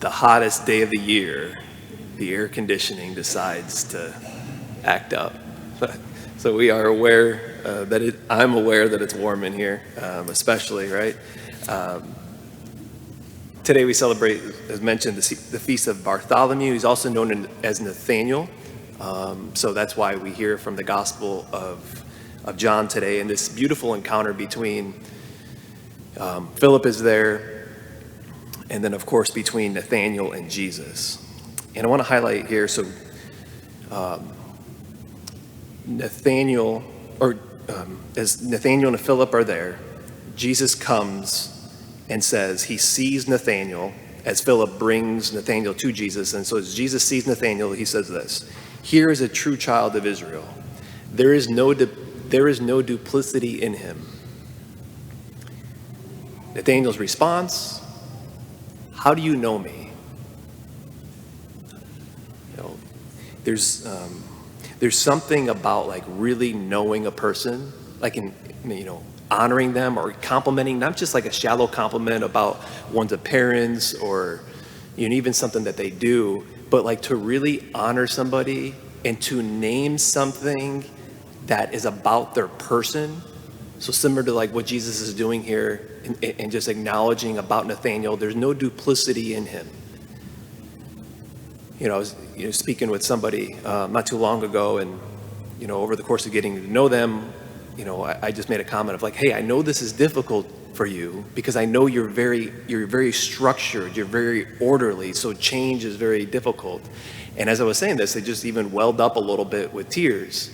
the hottest day of the year, the air conditioning decides to act up. So we are aware I'm aware that it's warm in here, especially, right? Today we celebrate, as mentioned, the Feast of Bartholomew. He's also known as Nathaniel. So that's why we hear from the Gospel of John today. And this beautiful encounter between Philip is there, and then, of course, between Nathaniel and Jesus. And I want to highlight here, so Nathaniel, as Nathaniel and Philip are there, Jesus comes and says he sees Nathaniel as Philip brings Nathaniel to Jesus. And so as Jesus sees Nathaniel, he says this: "Here is a true child of Israel. There is no duplicity in him." Nathaniel's response: "How do you know me?" There's something about like really knowing a person, like in honoring them or complimenting, not just like a shallow compliment about one's appearance or even something that they do, but like to really honor somebody and to name something that is about their person. So similar to like what Jesus is doing here and just acknowledging about Nathaniel, there's no duplicity in him. I was speaking with somebody not too long ago, and over the course of getting to know them, I just made a comment of like, hey, I know this is difficult for you because I know you're very structured, you're very orderly, so change is very difficult. And as I was saying this, they just even welled up a little bit with tears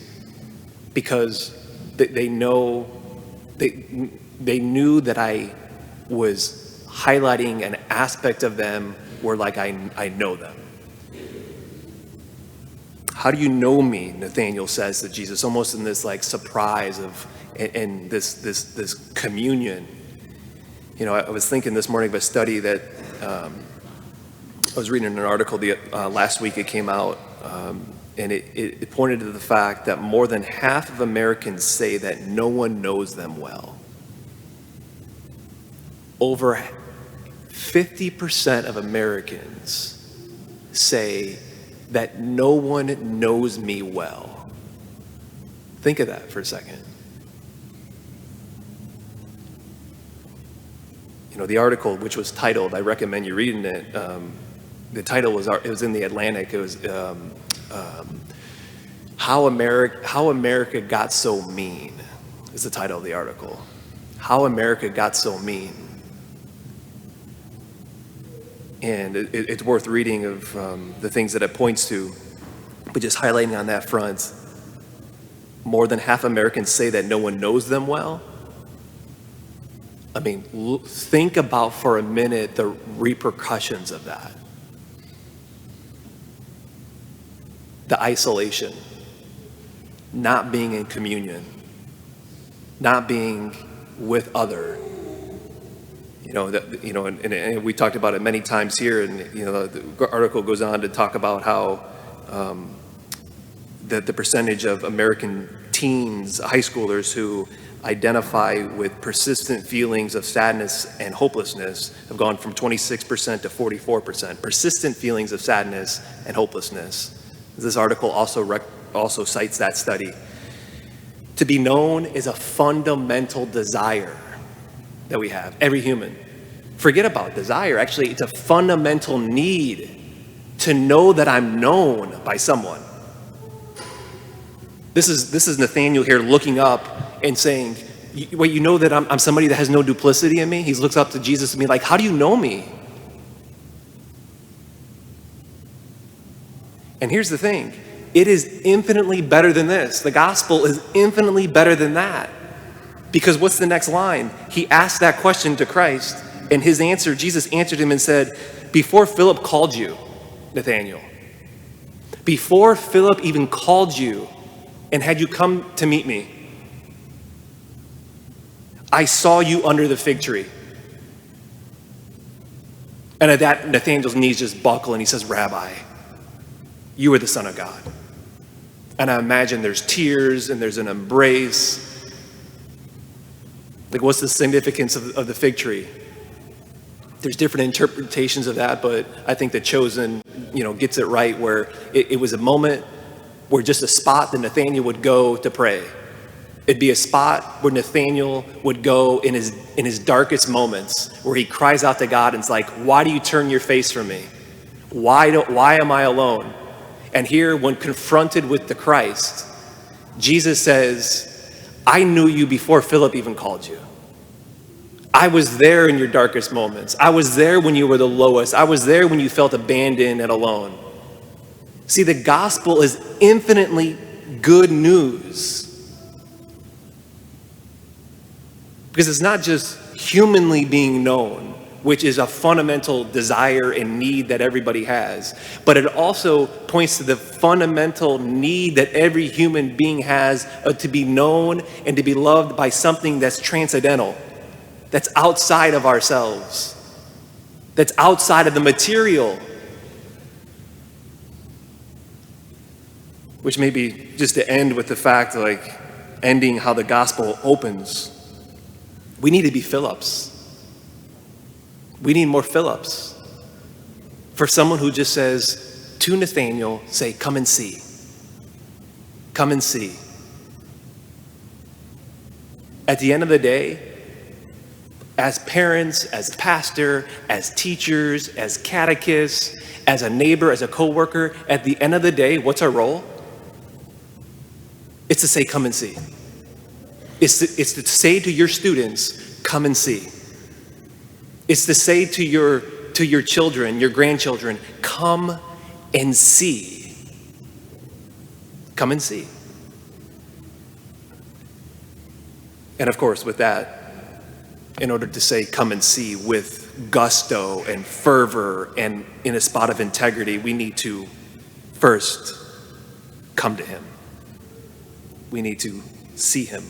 because they knew that I was highlighting an aspect of them where like I know them. "How do you know me?" Nathaniel says to Jesus, almost in this like surprise of and this communion. I was thinking this morning of a study that I was reading an article last week. It came out, and it pointed to the fact that more than half of Americans say that no one knows them well. Over 50% of Americans say that no one knows me well. Think of that for a second. The article, which was titled, I recommend you reading it. The title it was in the Atlantic. It was How America Got So Mean is the title of the article. How America Got So Mean. And it's worth reading of the things that it points to, but just highlighting on that front, more than half Americans say that no one knows them well. I mean, think about for a minute the repercussions of that. The isolation, not being in communion, not being with other. And we talked about it many times here, and the article goes on to talk about how the percentage of American teens, high schoolers who identify with persistent feelings of sadness and hopelessness have gone from 26% to 44%. Persistent feelings of sadness and hopelessness. This article also cites that study. To be known is a fundamental desire that we have, every human. Forget about desire. Actually, it's a fundamental need to know that I'm known by someone. This is Nathaniel here looking up and saying, wait, you know that I'm somebody that has no duplicity in me? He looks up to Jesus and be like, how do you know me? And here's the thing. It is infinitely better than this. The gospel is infinitely better than that. Because what's the next line? He asked that question to Christ, and his answer, Jesus answered him and said, before Philip called you, Nathaniel, before Philip even called you and had you come to meet me, I saw you under the fig tree. And at that, Nathaniel's knees just buckle and he says, Rabbi, you are the Son of God. And I imagine there's tears and there's an embrace. Like, what's the significance of the fig tree? There's different interpretations of that, but I think The Chosen, gets it right, where it was a moment where just a spot that Nathaniel would go to pray. It'd be a spot where Nathaniel would go in his darkest moments, where he cries out to God and it's like, why do you turn your face from me? Why am I alone? And here, when confronted with the Christ, Jesus says, I knew you before Philip even called you. I was there in your darkest moments. I was there when you were the lowest. I was there when you felt abandoned and alone. See, the gospel is infinitely good news. Because it's not just humanly being known, which is a fundamental desire and need that everybody has, but it also points to the fundamental need that every human being has to be known and to be loved by something that's transcendental, that's outside of ourselves, that's outside of the material. Which maybe just to end with the fact, ending how the gospel opens, we need to be Philips. We need more Philips. For someone who just says to Nathaniel, say, come and see. Come and see. At the end of the day, as parents, as pastor, as teachers, as catechists, as a neighbor, as a coworker, at the end of the day, what's our role? It's to say, come and see. It's to say to your students, come and see. It's to say to your children, your grandchildren, come and see. Come and see. And of course, with that, in order to say come and see with gusto and fervor and in a spot of integrity, we need to first come to him. We need to see him.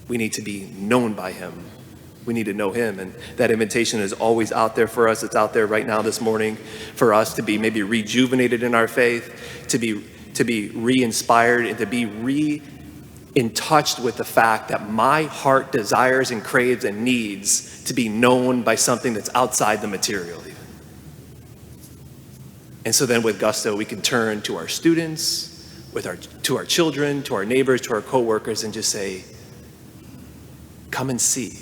We need to be known by him. We need to know him. And that invitation is always out there for us. It's out there right now this morning for us to be maybe rejuvenated in our faith, to be re-inspired, and to be in touch with the fact that my heart desires and craves and needs to be known by something that's outside the material even. And so then with gusto, we can turn to our students, to our children, to our neighbors, to our coworkers, and just say, come and see.